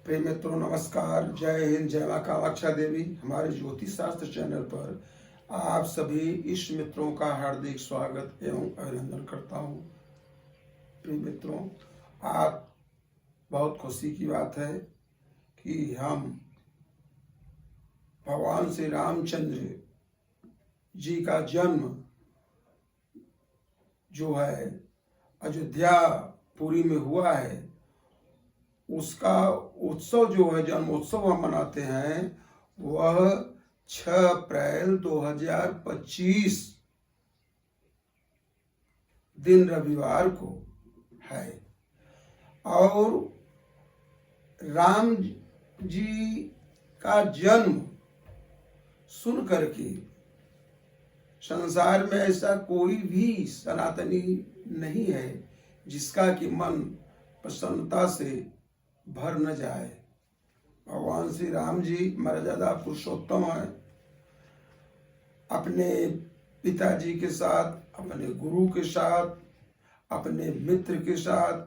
प्रिय मित्रों नमस्कार, जय हिंद, जय मां कामाक्षा देवी। हमारे ज्योतिष शास्त्र चैनल पर आप सभी इष्ट मित्रों का हार्दिक स्वागत एवं अभिनंदन करता हूं। प्रिय मित्रों, आज बहुत खुशी की बात है कि हम भगवान श्री रामचंद्र जी का जन्म जो है अयोध्या पुरी में हुआ है, उसका उत्सव जो है जन्मोत्सव हम मनाते हैं वह 6 अप्रैल 2025 दिन रविवार को है। और राम जी का जन्म सुन करके संसार में ऐसा कोई भी सनातनी नहीं है जिसका कि मन प्रसन्नता से भर न जाए। भगवान श्री राम जी मर्यादा पुरुषोत्तम है। अपने पिताजी के साथ, अपने गुरु के साथ, अपने मित्र के साथ,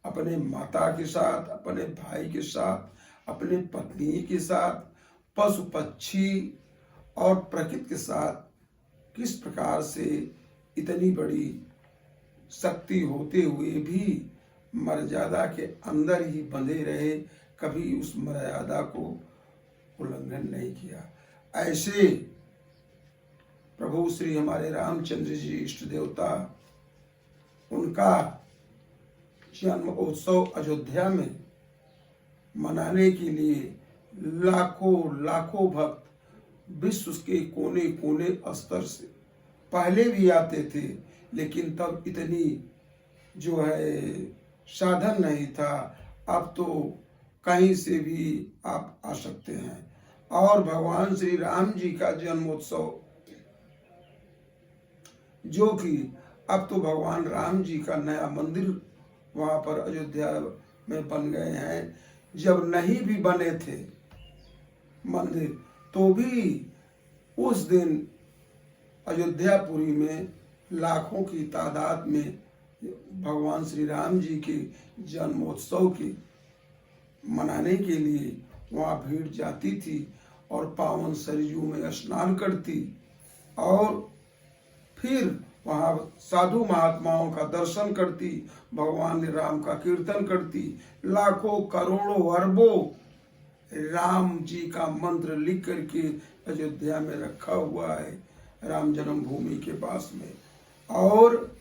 अपने माता के साथ, अपने भाई के साथ, अपने पत्नी के साथ, पशु पक्षी और प्रकृति के साथ किस प्रकार से इतनी बड़ी शक्ति होते हुए भी मर्यादा के अंदर ही बंधे रहे, कभी उस मर्यादा को उल्लंघन नहीं किया। ऐसे प्रभु श्री हमारे रामचंद्र जी इष्ट देवता, उनका जन्म उत्सव अयोध्या में मनाने के लिए लाखों लाखों भक्त विश्व के कोने कोने स्तर से पहले भी आते थे, लेकिन तब इतनी जो है साधन नहीं था। अब तो कहीं से भी आप आ सकते हैं। और भगवान श्री राम जी का जन्मोत्सव जो कि अब तो भगवान राम जी का नया मंदिर वहां पर अयोध्या में बन गए हैं। जब नहीं भी बने थे मंदिर तो भी उस दिन अयोध्यापुरी में लाखों की तादाद में भगवान श्री राम जी के जन्मोत्सव के मनाने के लिए वहाँ भीड़ जाती थी और पावन सरयू में स्नान करती और फिर वहाँ साधु महात्माओं का दर्शन करती, भगवान राम का कीर्तन करती। लाखों करोड़ों अरबों राम जी का मंत्र लिख करके अयोध्या में रखा हुआ है, राम जन्मभूमि के पास में। और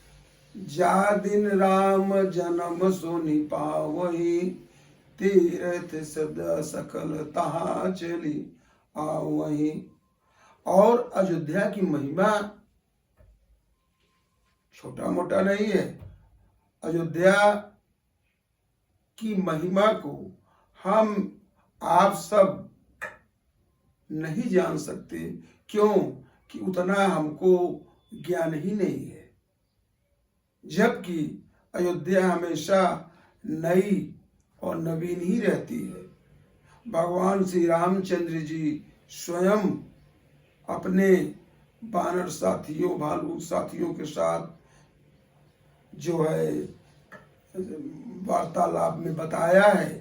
जा दिन राम जन्म सोनि पावही, तीर्थ सदा सकल तहाँ चली आवही। और अयोध्या की महिमा छोटा मोटा नहीं है। अयोध्या की महिमा को हम आप सब नहीं जान सकते, क्यों कि उतना हमको ज्ञान ही नहीं है। जबकि अयोध्या हमेशा नई और नवीन ही रहती है। भगवान श्री रामचंद्र जी स्वयं अपने वानर साथियों, भालू साथियों के साथ जो है वार्तालाप में बताया है,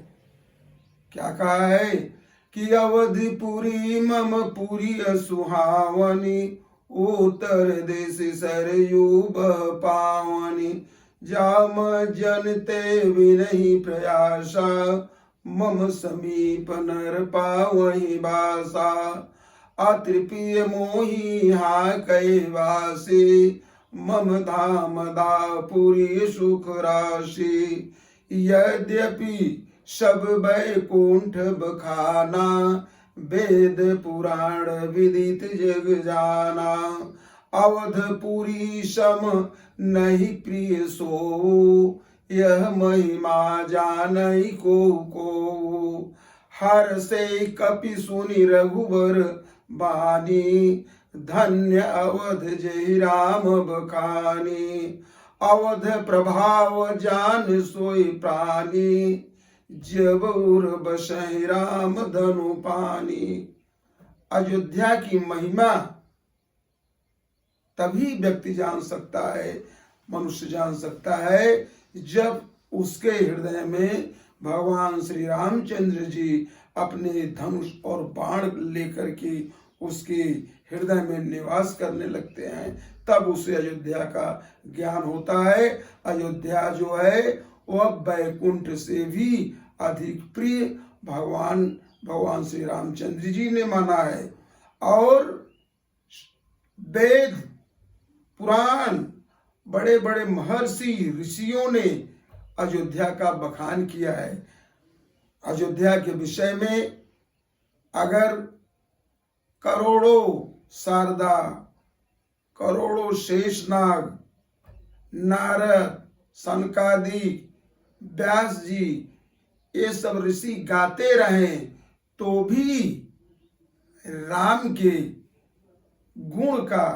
क्या कहा है कि अवधिपुरी मम पुरी सुहावनी, उत्तर देश सरयू बह पावनी, जाम जनते विनहि प्रयासा, मम समीप नर पावहि बासा, अतृप्य मोहि हा कैवासी, मम धाम दापुरी सुख राशि, यद्यपि सब बैकुंठ बखाना, वेद पुराण विदित जग जाना, अवधपुरी सम नहीं प्रिय सो, यह महिमा जानई को। हर से कपि सुनि रघुवर बानी, धन्य अवध जय राम बखानी, अवध प्रभाव जान सोई प्राणी, जब उर बसहि राम धनु पानी। अयोध्या की महिमा तभी व्यक्ति जान सकता है, मनुष्य जान सकता है, जब उसके हृदय में भगवान श्री रामचंद्र जी अपने धनुष और बाण लेकर के उसके हृदय में निवास करने लगते हैं, तब उसे अयोध्या का ज्ञान होता है। अयोध्या जो है वह बैकुंठ से भी अधिक प्रिय भगवान श्री रामचंद्र जी ने माना है। और वेद पुराण बड़े बड़े महर्षि ऋषियों ने अयोध्या का बखान किया है। अयोध्या के विषय में अगर करोड़ों शारदा, करोड़ों शेषनाग, नारद, सनकादिक, व्यास जी, ये सब ऋषि गाते रहे तो भी राम के गुण का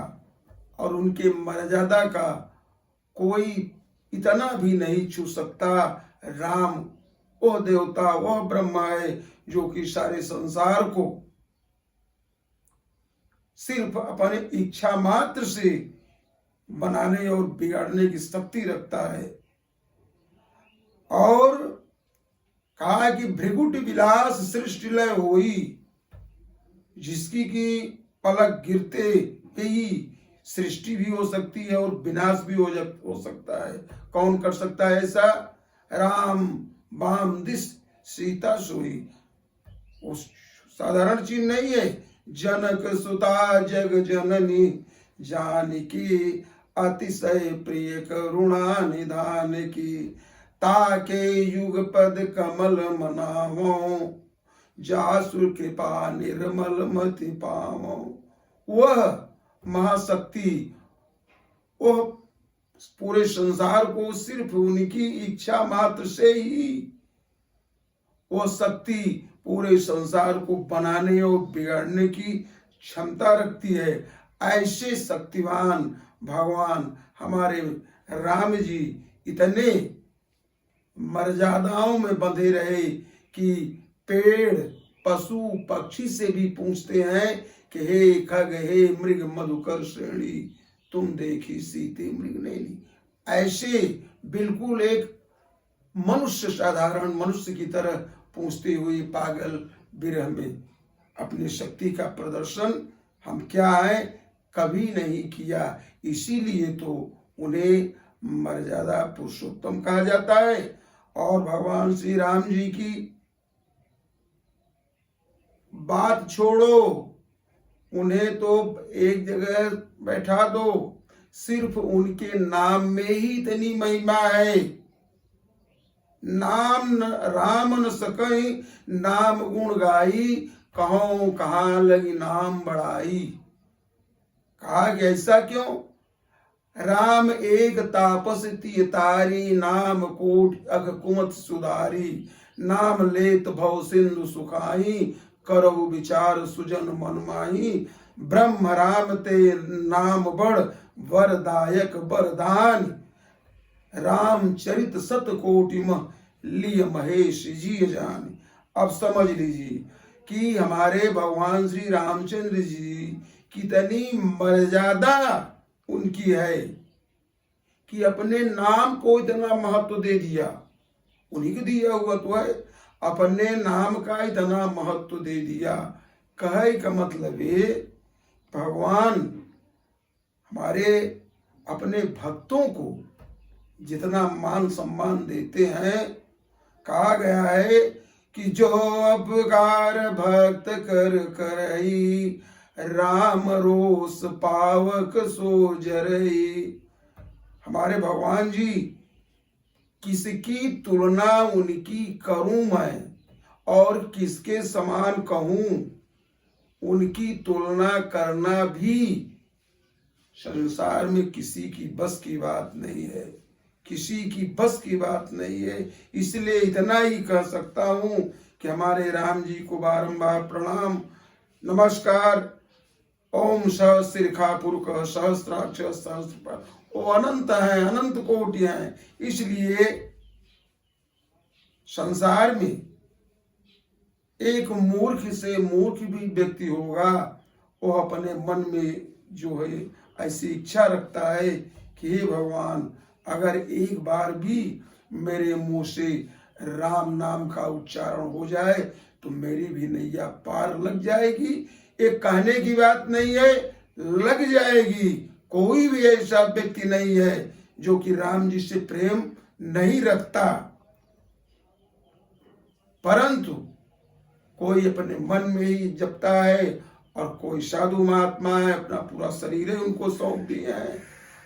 और उनके मर्यादा का कोई इतना भी नहीं छू सकता। राम वह देवता, वह ब्रह्मा है जो कि सारे संसार को सिर्फ अपने इच्छा मात्र से बनाने और बिगाड़ने की शक्ति रखता है। और कहा कि भृगुट विलास सृष्टि लय होई, जिसकी की पलक गिरते ही सृष्टि भी हो सकती है और विनाश भी हो सकता है। कौन कर सकता है ऐसा? राम बाम दिस सीता सोई। उस साधारण चीज नहीं है। जनक सुता जग जननी जानकी, अतिशय प्रिय करुणा निधान की, ताके युग पद कमल मनावो, जासुर कृपा निर्मल मति पावो। वह महाशक्ति, वह पूरे संसार को सिर्फ उनकी इच्छा मात्र से ही वह शक्ति पूरे संसार को बनाने और बिगाड़ने की क्षमता रखती है। ऐसे शक्तिवान भगवान हमारे राम जी इतने मर्यादाओं में बंधे रहे कि पेड़ पशु पक्षी से भी पूछते हैं कि हे खग हे मृग मधुकर श्रेणी, तुम देखी सीते मृग नैनी। ऐसे बिल्कुल एक मनुष्य, साधारण मनुष्य की तरह पूछते हुए पागल विरह में अपनी शक्ति का प्रदर्शन हम क्या है कभी नहीं किया। इसीलिए तो उन्हें मर्यादा पुरुषोत्तम कहा जाता है। और भगवान श्री राम जी की बात छोड़ो, उन्हें तो एक जगह बैठा दो, सिर्फ उनके नाम में ही इतनी महिमा है। नाम राम न सकई नाम गुण गाई, कहो कहाँ लगी नाम बढ़ाई। कहा कि ऐसा क्यों? राम एक तापस तिय तारी, नाम कोट अघ कुमत सुधारी, नाम लेत भव सिंधु सुखाई, करहु विचार सुजन मन माही, ब्रह्म राम ते नाम बड़ वरदायक वरदान, रामचरित सत कोटि मह लिय महेश जी जान। अब समझ लीजिए कि हमारे भगवान श्री रामचंद्र जी कितनी मर्यादा उनकी है कि अपने नाम को इतना महत्व दे दिया। उन्हीं को दिया हुआ तो है, अपने नाम का इतना महत्व दे दिया। कहे का मतलब है भगवान हमारे अपने भक्तों को जितना मान सम्मान देते हैं, कहा गया है कि जो अपकार भक्त कर करई, राम रोस पावक सो जरई। हमारे भगवान जी किसकी तुलना उनकी करूं मैं और किसके समान कहूं, उनकी तुलना करना भी संसार में किसी की बस की बात नहीं है, किसी की बस की बात नहीं है। इसलिए इतना ही कह सकता हूं कि हमारे राम जी को बारंबार प्रणाम नमस्कार। ओम सहस्रिखा पुरुष सहस्त्राक्ष सहस्त्र, वो अनंत है, अनंत कोटि हैं। इसलिए संसार में एक मूर्ख से मूर्ख भी व्यक्ति होगा, वो अपने मन में जो है ऐसी इच्छा रखता है कि हे भगवान, अगर एक बार भी मेरे मुंह से राम नाम का उच्चारण हो जाए तो मेरी भी नैया पार लग जाएगी। एक कहने की बात नहीं है, लग जाएगी। कोई भी ऐसा व्यक्ति नहीं है जो कि राम जी से प्रेम नहीं रखता, परंतु कोई अपने मन में ही जपता है और कोई साधु महात्मा है अपना पूरा शरीर ही उनको सौंप दिए हैं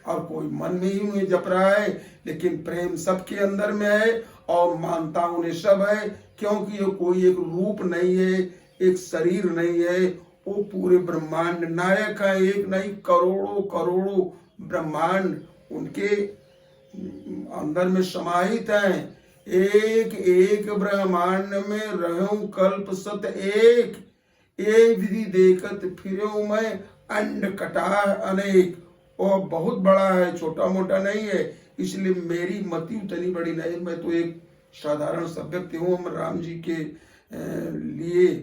और कोई मन में ही उन्हें जप रहा है, लेकिन प्रेम सबके अंदर में है और मानता उन्हें सब है, क्योंकि ये कोई एक रूप नहीं है, एक शरीर नहीं है, वो पूरे ब्रह्मांड नायक है। एक नहीं करोड़ों करोड़ों ब्रह्मांड उनके अंदर में समाहित हैं। एक एक ब्रह्मांड में रहूं कल्प सत एक, ए विधि देखत फिरूं मैं अंड कटा अनेक। वो बहुत बड़ा है, छोटा मोटा नहीं है, इसलिए मेरी मति उतनी बड़ी नहीं। मैं तो एक साधारण सा व्यक्ति हूँ। हम राम जी के लिए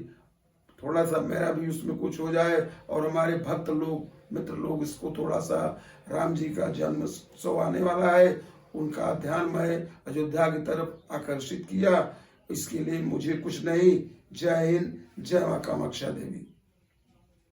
थोड़ा सा मेरा भी उसमें कुछ हो जाए और हमारे भक्त लोग मित्र लोग इसको थोड़ा सा, राम जी का जन्म उत्सव आने वाला है, उनका ध्यान मैं अयोध्या की तरफ आकर्षित किया। इसके लिए मुझे कुछ नहीं। जय हिंद, जय मां कामाक्षा देवी।